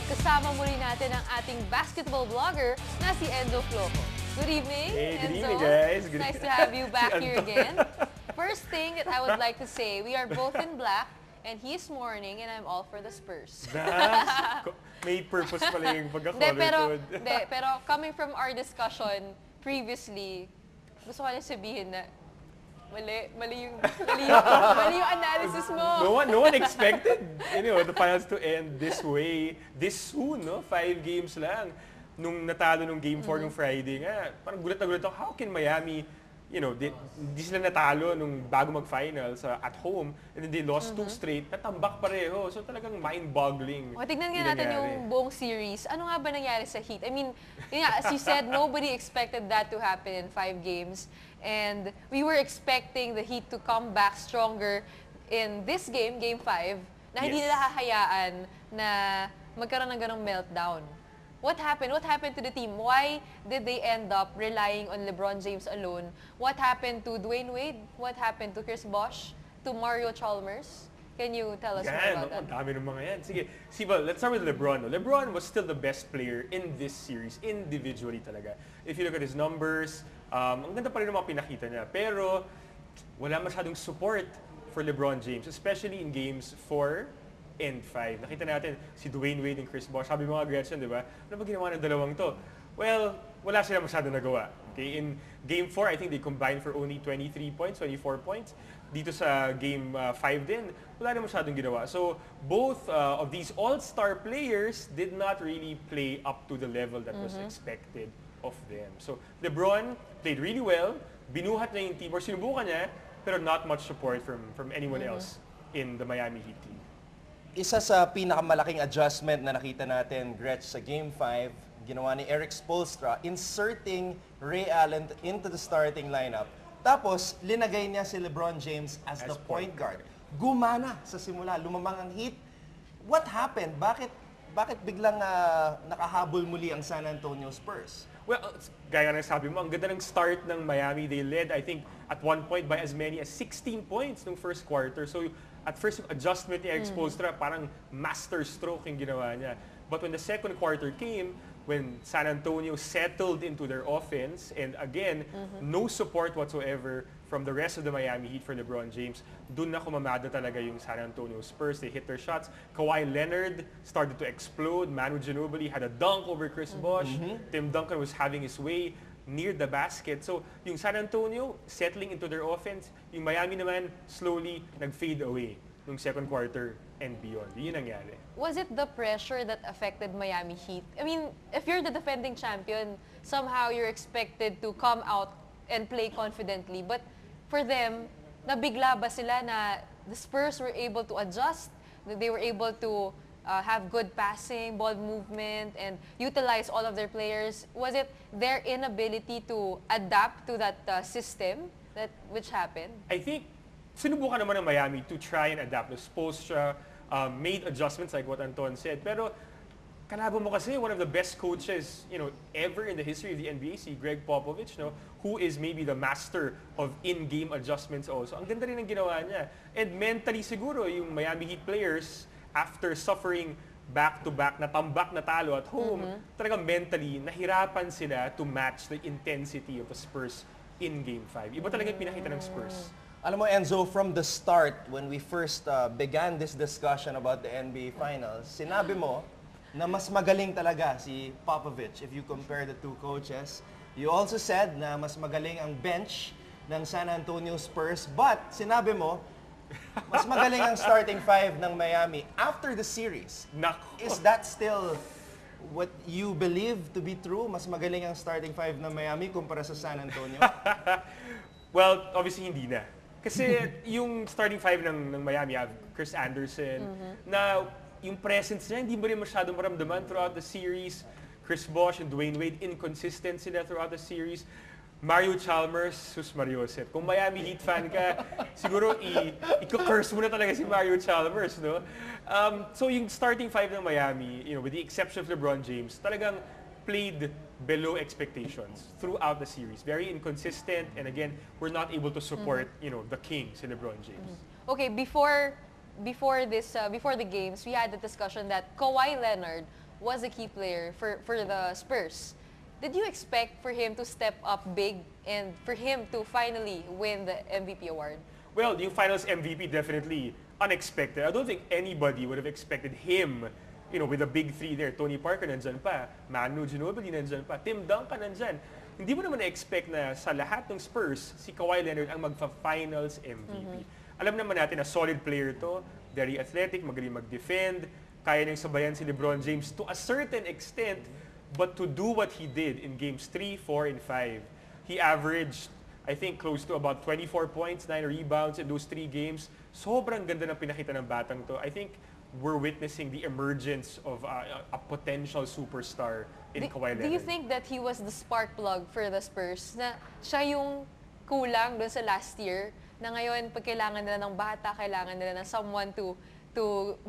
kasama muli natin ang ating basketball vlogger na si Enzo Flojo. Good evening, Hey, good Enzo. evening, guys. Good Nice to have you back here again. First thing that I would like to say, we are both in black, and he's mourning, and I'm all for the Spurs. May purpose pala yung pagka-color code. Pero coming from our discussion previously, gusto ko lang sabihin na mali yung analysis mo. No one expected, the finals to end this way, this soon, no? 5 games lang. Nung natalo nung Game 4 nung Friday nga, parang gulat na gulat ako, how can Miami, di sila natalo nung bago mag-finals at home, and then they lost 2 straight, natambak pareho. So talagang mind-boggling. Tignan nga natin yung buong series. Ano nga ba nangyari sa Heat? I mean, as you said, nobody expected that to happen in 5 games. And we were expecting the Heat to come back stronger in this game, Game 5, na hindi nila hahayaan na magkaroon ng ganong meltdown. What happened? What happened to the team? Why did they end up relying on LeBron James alone? What happened to Dwayne Wade? What happened to Chris Bosh? To Mario Chalmers? Can you tell us more about that? Ang dami ng mga yan. Sige, let's start with LeBron. LeBron was still the best player in this series, individually talaga. If you look at his numbers, ang ganda pa rin ng mga pinakita niya. Pero wala masyadong support for LeBron James, especially in games 4 and 5. Nakita natin si Dwayne Wade and Chris Bosh. Sabi mga Gretchen, di ba? Ano ba ginawa ng dalawang to? Well, wala sila masyadong nagawa. Okay? In Game 4, I think they combined for only 23 points, 24 points. Dito sa Game 5 din, wala na masyadong ginawa. So, both of these all-star players did not really play up to the level that was expected of them. So, LeBron played really well, binuhat na yung team, or sinubukan niya, pero not much support from anyone else in the Miami Heat team. Isa sa pinakamalaking adjustment na nakita natin, Gretch, sa Game 5, ginawa ni Eric Spoelstra, inserting Ray Allen into the starting lineup. Tapos, linagay niya si LeBron James as the point guard. Gumana sa simula, lumamang ang Heat. What happened? Bakit biglang nakahabol muli ang San Antonio Spurs? Well, gaya nga sabi mo, ang ganda ng start ng Miami. They led, I think, at one point by as many as 16 points nung first quarter. So, at first, yung adjustment ni Eric Spoelstra, parang master stroke yung ginawa niya. But when the second quarter came, when San Antonio settled into their offense, and again, no support whatsoever from the rest of the Miami Heat for LeBron James, dun na kumamada talaga yung San Antonio Spurs. They hit their shots. Kawhi Leonard started to explode. Manu Ginobili had a dunk over Chris Bosh. Tim Duncan was having his way near the basket. So, yung San Antonio settling into their offense, yung Miami naman slowly nag-fade away nung second quarter and beyond. Yun nangyari. Was it the pressure that affected Miami Heat? I mean, if you're the defending champion, somehow you're expected to come out and play confidently. But for them, nabigla ba sila na the Spurs were able to adjust, that they were able to have good passing, ball movement, and utilize all of their players? Was it their inability to adapt to that system which happened? I think sinubukan naman ng Miami to try and adapt. The Spoelstra made adjustments like what Anton said. Pero kalaban mo kasi one of the best coaches, ever in the history of the NBA, si Greg Popovich, who is maybe the master of in-game adjustments also. Ang ganda rin ng ginawa niya. And mentally siguro, yung Miami Heat players, after suffering back-to-back, natambak na talo at home, talagang mentally, nahirapan sila to match the intensity of the Spurs in Game 5. Iba talaga yung pinakita ng Spurs. Alam mo, Enzo, from the start, when we first began this discussion about the NBA Finals, sinabi mo na mas magaling talaga si Popovich if you compare the two coaches. You also said na mas magaling ang bench ng San Antonio Spurs, but sinabi mo, mas magaling ang starting 5 ng Miami after the series. Nako. Is that still what you believe to be true? Mas magaling ang starting 5 ng Miami kumpara sa San Antonio? Well, obviously hindi na. Kasi yung starting 5 ng Miami, have Chris Anderson, na yung presence niya, hindi mo rin masyadong maramdaman throughout the series. Chris Bosh and Dwayne Wade, inconsistent sila throughout the series. Mario Chalmers, sus Mariosep. Kung Miami Heat fan ka, siguro i-curse mo na talaga si Mario Chalmers, no? So yung starting 5 ng Miami, with the exception of LeBron James, talagang played below expectations throughout the series. Very inconsistent, and again, we're not able to support, the king, si LeBron James. Okay, before the games, we had the discussion that Kawhi Leonard was a key player for the Spurs. Did you expect for him to step up big and for him to finally win the MVP award? Well, yung finals MVP definitely unexpected. I don't think anybody would have expected him, with the big three there. Tony Parker nandyan pa, Manu Ginobili nandyan pa, Tim Duncan nandyan. Hindi mo naman na-expect na sa lahat ng Spurs, si Kawhi Leonard ang magfa-finals MVP. Alam naman natin na solid player to, very athletic, magaling mag-defend, kaya niyang sabayan si LeBron James to a certain extent, but to do what he did in games 3, 4, and 5, he averaged, I think, close to about 24 points, 9 rebounds in those 3 games. Sobrang ganda ng pinakita ng batang to. I think we're witnessing the emergence of a potential superstar in Kawhi Leonard. Do you think that he was the spark plug for the Spurs? Na siya yung kulang doon sa last year, na ngayon pag kailangan nila ng bata, kailangan nila ng someone to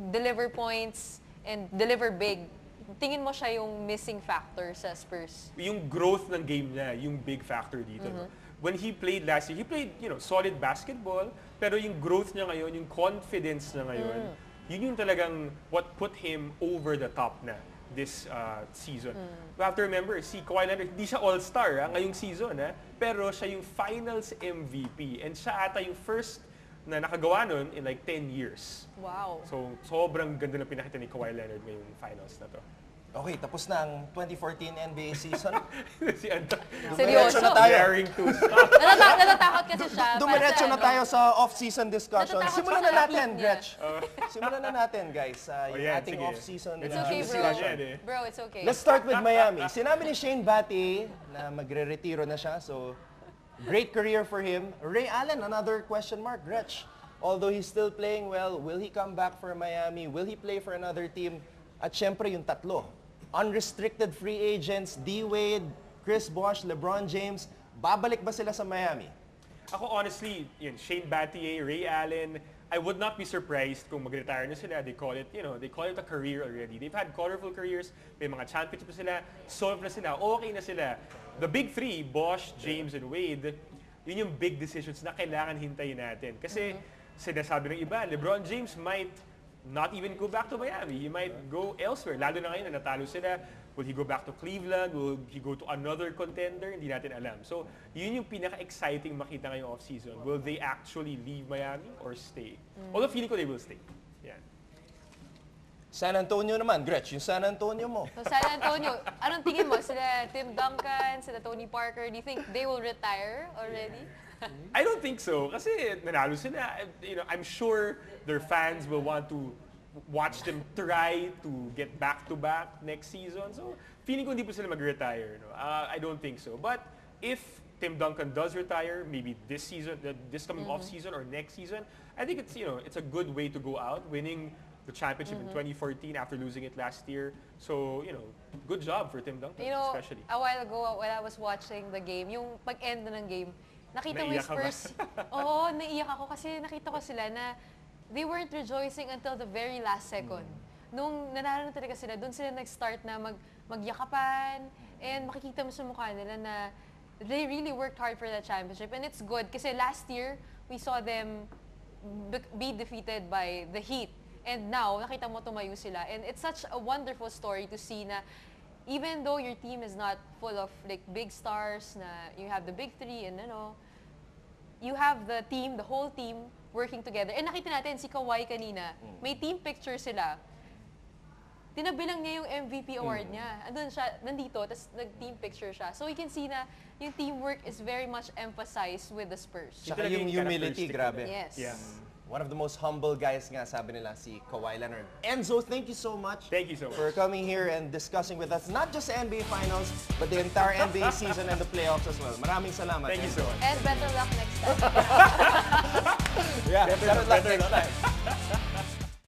deliver points and deliver big. Tingin mo siya yung missing factor sa Spurs? Yung growth ng game niya, yung big factor dito. No? When he played last year, he played, solid basketball, pero yung growth niya ngayon, yung confidence niya ngayon, yun yung talagang what put him over the top na this season. You have to remember, si Kawhi Leonard, hindi siya all-star ngayong season, pero siya yung finals MVP. And siya ata yung first na nakagawa nun in like 10 years. Wow. So, sobrang ganda na pinakita ni Kawhi Leonard ngayong finals na to. Okay, tapos na ang 2014 NBA season. Si Anto. Dumiretso Seryoso? na tayo. Daring to stop. Natatakot kasi siya. Dumiretso na Para sa tayo sa off-season discussion. Natatakot Simulan siya na sa natin, heat niya. Gretch. Simulan na natin, guys, yung yan, ating sige. off-season It's It's okay, discussion. bro. Bro, it's okay. Let's start with Miami. Sinabi ni Shane Battier na magre-retiro na siya, so great career for him. Ray Allen, another question mark, Gretch. Although he's still playing well, will he come back for Miami? Will he play for another team? At syempre yung tatlo, unrestricted free agents, D-Wade, Chris Bosh, LeBron James, babalik ba sila sa Miami? Ako honestly, Shane Battier, Ray Allen, I would not be surprised kung mag-retire na sila. They call it, they call it a career already. They've had colorful careers, may mga championships pa sila, solved na sila, okay na sila. The big three, Bosh, James, and Wade, yun yung big decisions na kailangan hintayin natin. Kasi sinasabi ng iba, LeBron James might not even go back to Miami. He might go elsewhere. Lalo na ngayon na natalo sila. Will he go back to Cleveland? Will he go to another contender? Hindi natin alam. So, yun yung pinaka-exciting makita ngayong off-season. Will they actually leave Miami or stay? Although feeling ko they will stay. Yan. San Antonio naman, Gretch, yung San Antonio mo. So, San Antonio, anong tingin mo? Sila Tim Duncan, sila Tony Parker, do you think they will retire already? I don't think so. Kasi nanalo sila. I'm sure their fans will want to watch them try to get back-to-back next season. So, feeling ko hindi po sila mag-retire. No? I don't think so. But if Tim Duncan does retire, maybe this season, this coming off-season or next season, I think it's a good way to go out, winning the championship in 2014 after losing it last year. So, good job for Tim Duncan, especially. A while ago when I was watching the game, yung pag-end na ng game, nakita mo yung Naiyak ka ba? Spurs. Oo, naiyak ako kasi nakita ko sila na they weren't rejoicing until the very last second. Nung nanalo na talaga sila, doon sila nag-start na magyakapan and makikita mo sa mukha nila na they really worked hard for that championship. And it's good kasi last year, we saw them be defeated by the Heat. And now, nakita mo tumayo sila. And it's such a wonderful story to see na even though your team is not full of like big stars, na you have the big three and you have the team, the whole team working together. And nakita natin si Kawhi kanina, may team picture sila. Tinabilang niya yung MVP award niya. Andun siya, nandito, tapos nag-team picture siya. So you can see na yung teamwork is very much emphasized with the Spurs. Tsaka yung humility, grabe. Yes. Yeah. One of the most humble guys nga, sabi nila, si Kawhi Leonard. Enzo, thank you so much. Thank you so much. For coming here and discussing with us, not just the NBA Finals, but the entire NBA season and the playoffs as well. Maraming salamat. Thank you so much. And better luck next time. Yeah, Better luck next time.